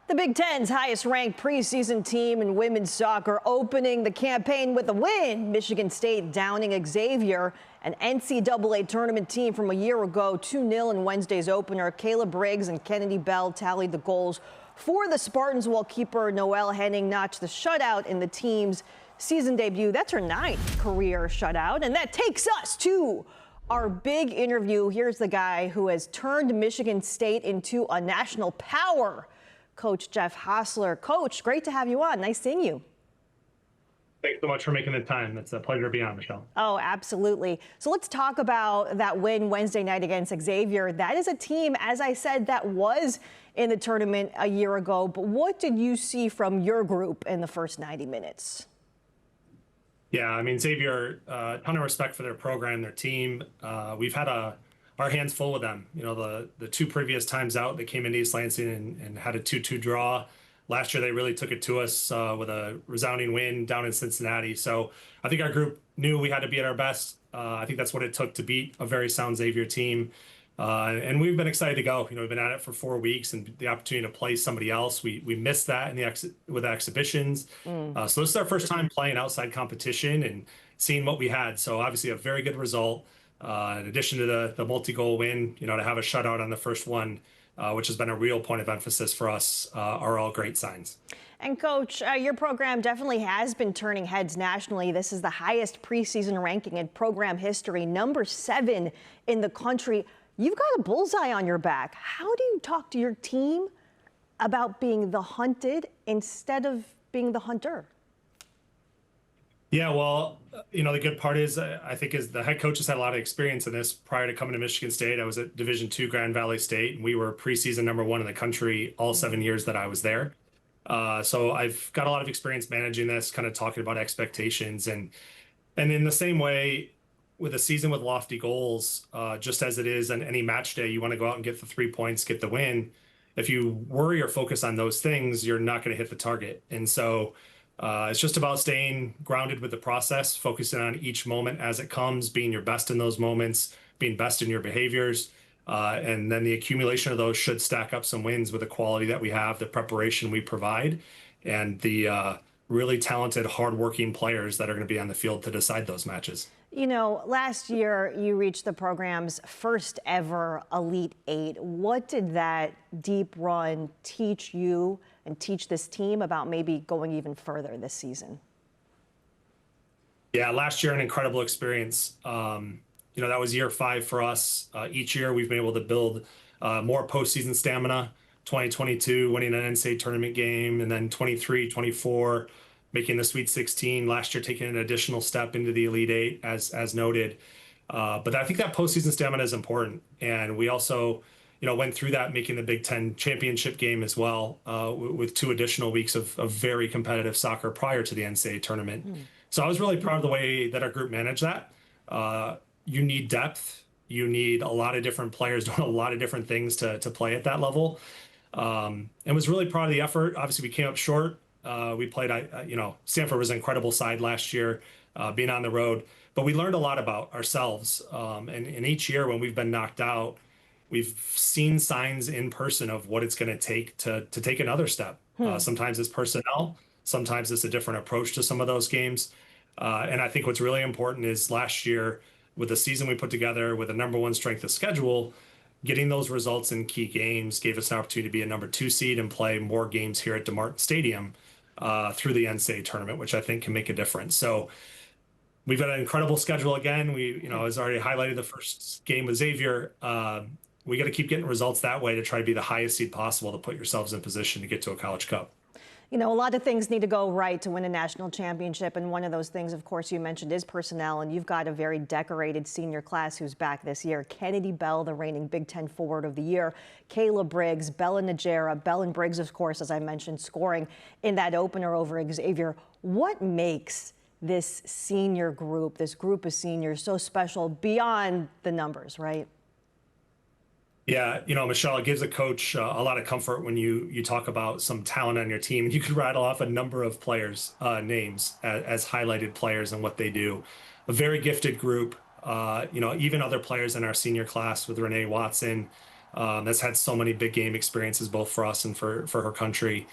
The Big Ten's highest-ranked preseason team in women's soccer opening the campaign with a win. Michigan State downing Xavier, an NCAA tournament team from a year ago, 2-0 in Wednesday's opener. Kayla Briggs and Kennedy Bell tallied the goals for the Spartans, while keeper Noelle Henning notched the shutout in the team's season debut. That's her 9th career shutout, and that takes us to our big interview. Here's the guy who has turned Michigan State into a national power, Coach Coach Hosler. Coach, great to have you on. Nice seeing you. Thanks so much for making the time. It's a pleasure to be on, Michelle. Oh, absolutely. So let's talk about that win Wednesday night against Xavier. That is a team, as I said, that was in the tournament a year ago. But what did you see from your group in the first 90 minutes? Yeah, I mean, Xavier, a ton of respect for their program, their team. We've had our hands full with them. You know, the two previous times out, they came into East Lansing and had a 2-2 draw. Last year, they really took it to us with a resounding win down in Cincinnati. So I think our group knew we had to be at our best. I think that's what it took to beat a very sound Xavier team. And we've been excited to go. You know, we've been at it for 4 weeks, and the opportunity to play somebody else. We missed that with the exhibitions. So this is our first time playing outside competition and seeing what we had. So obviously a very good result. In addition to the multi-goal win, you know, to have a shutout on the first one, which has been a real point of emphasis for us, are all great signs. And Coach, your program definitely has been turning heads nationally. This is the highest preseason ranking in program history, number 7 in the country. You've got a bullseye on your back. How do you talk to your team about being the hunted instead of being the hunter? Yeah, well, you know, the good part is, I think, is the head coach has had a lot of experience in this. Prior to coming to Michigan State, I was at Division II Grand Valley State, and we were preseason number 1 in the country all 7 years that I was there. So I've got a lot of experience managing this, kind of talking about expectations. And in the same way, with a season with lofty goals, just as it is on any match day, you want to go out and get the 3 points, get the win. If you worry or focus on those things, you're not going to hit the target. And so it's just about staying grounded with the process, focusing on each moment as it comes, being your best in those moments, being best in your behaviors. And then the accumulation of those should stack up some wins with the quality that we have, the preparation we provide, and the really talented, hardworking players that are going to be on the field to decide those matches. You know, last year you reached the program's first ever Elite 8. What did that deep run teach you and teach this team about maybe going even further this season? Yeah, last year, an incredible experience. You know, that was year 5 for us. Each year we've been able to build more postseason stamina. 2022, winning an NCAA tournament game, and then 23, 24, making the Sweet 16. Last year, taking an additional step into the Elite 8, as noted. But I think that postseason stamina is important. And we also, you know, went through that, making the Big Ten championship game as well, with 2 additional weeks of very competitive soccer prior to the NCAA tournament. So I was really proud of the way that our group managed that. You need depth. You need a lot of different players doing a lot of different things to play at that level. And was really proud of the effort. Obviously, we came up short. We played, you know, Stanford was an incredible side last year, being on the road. But we learned a lot about ourselves. And each year when we've been knocked out, we've seen signs in person of what it's going to take to take another step. Sometimes it's personnel. Sometimes it's a different approach to some of those games. And I think what's really important is last year, with the season we put together with a number 1 strength of schedule, getting those results in key games gave us an opportunity to be a number 2 seed and play more games here at DeMartin Stadium through the NCAA tournament, which I think can make a difference. So we've got an incredible schedule again. We, you know, as already highlighted, the first game with Xavier. We got to keep getting results that way to try to be the highest seed possible to put yourselves in position to get to a College Cup. You know, a lot of things need to go right to win a national championship, and one of those things, of course, you mentioned is personnel, and you've got a very decorated senior class who's back this year. Kennedy Bell, the reigning Big Ten Forward of the Year, Kayla Briggs, Bella Najera, Bell and Briggs, of course, as I mentioned, scoring in that opener over Xavier. What makes this senior group, this group of seniors, so special beyond the numbers, right? Yeah, you know, Michelle, it gives a coach a lot of comfort when you talk about some talent on your team. You could rattle off a number of players' names as highlighted players and what they do. A very gifted group. You know, even other players in our senior class with Renee Watson, that's had so many big game experiences, both for us and for her country.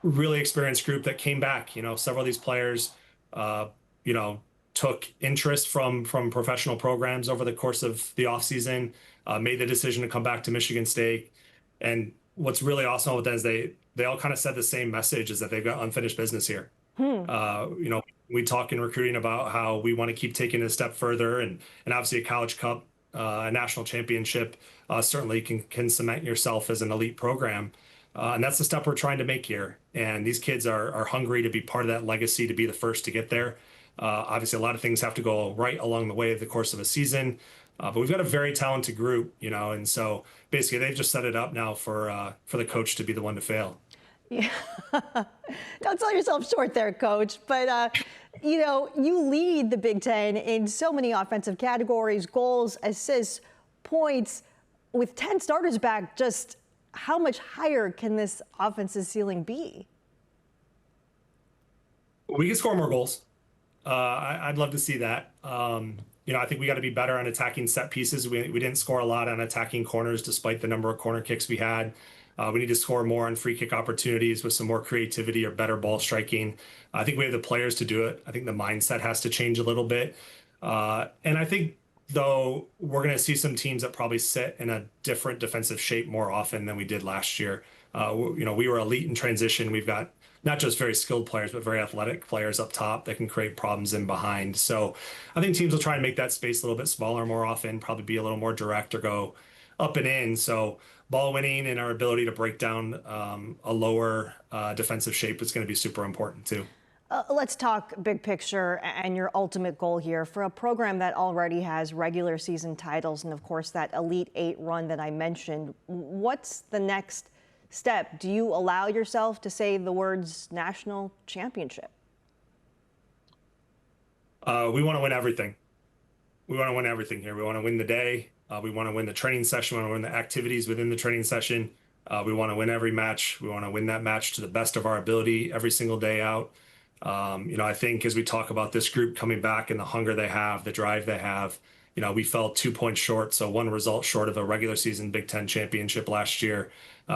Really experienced group that came back. Several of these players, you know, took interest from professional programs over the course of the offseason, made the decision to come back to Michigan State. And what's really awesome with that is they all kind of said the same message, is that they've got unfinished business here. We talk in recruiting about how we want to keep taking it a step further, and obviously a college cup, a national championship certainly can cement yourself as an elite program. And that's the step we're trying to make here. And these kids are hungry to be part of that legacy, to be the first to get there. Obviously, a lot of things have to go right along the way of the course of a season. But we've got a very talented group, and so basically they've just set it up now for the coach to be the one to fail. Yeah. Don't sell yourself short there, Coach. But, you lead the Big Ten in so many offensive categories: goals, assists, points. With 10 starters back, just how much higher can this offensive ceiling be? We can score more goals. I'd love to see that. I think we got to be better on attacking set pieces. We didn't score a lot on attacking corners, despite the number of corner kicks we had. We need to score more on free kick opportunities with some more creativity or better ball striking. I think we have the players to do it. I think the mindset has to change a little bit. And I think, though, we're going to see some teams that probably sit in a different defensive shape more often than we did last year. We were elite in transition. We've got not just very skilled players, but very athletic players up top that can create problems in behind. So I think teams will try and make that space a little bit smaller more often, probably be a little more direct or go up and in. So ball winning and our ability to break down a lower defensive shape is going to be super important too. Let's talk big picture and your ultimate goal here for a program that already has regular season titles and, of course, that Elite Eight run that I mentioned. What's the next step? Do you allow yourself to say the words national championship? We want to win everything. We want to win everything here. We want to win the day. We want to win the training session. We want to win the activities within the training session. We want to win every match. We want to win that match to the best of our ability every single day out. I think as we talk about this group coming back and the hunger they have, the drive they have, we fell 2 points short. So one result short of a regular season Big Ten championship last year.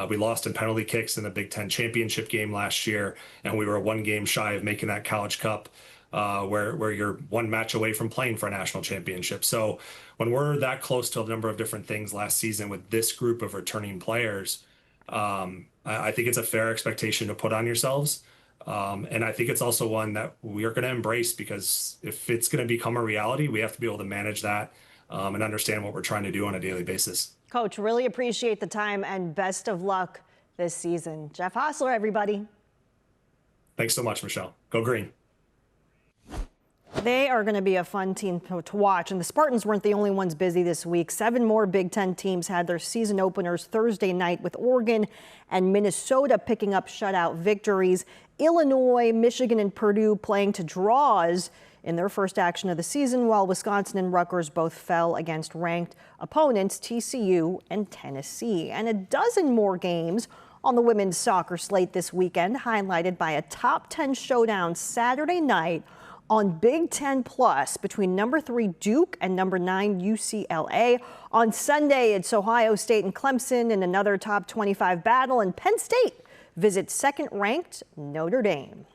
We lost in penalty kicks in the Big Ten championship game last year. And we were one game shy of making that College Cup, where you're one match away from playing for a national championship. So when we're that close to a number of different things last season with this group of returning players, I think it's a fair expectation to put on yourselves. And I think it's also one that we are going to embrace, because if it's going to become a reality, we have to be able to manage that and understand what we're trying to do on a daily basis. Coach, really appreciate the time and best of luck this season. Jeff Hosler, everybody. Thanks so much, Michelle. Go Green. They are going to be a fun team to watch, and the Spartans weren't the only ones busy this week. 7 more Big Ten teams had their season openers Thursday night, with Oregon and Minnesota picking up shutout victories. Illinois, Michigan, and Purdue playing to draws in their first action of the season, while Wisconsin and Rutgers both fell against ranked opponents TCU and Tennessee. And a dozen more games on the women's soccer slate this weekend, highlighted by a top 10 showdown Saturday night on Big Ten Plus between number 3 Duke and number 9 UCLA. On Sunday, it's Ohio State and Clemson in another top 25 battle, and Penn State visits second-ranked Notre Dame.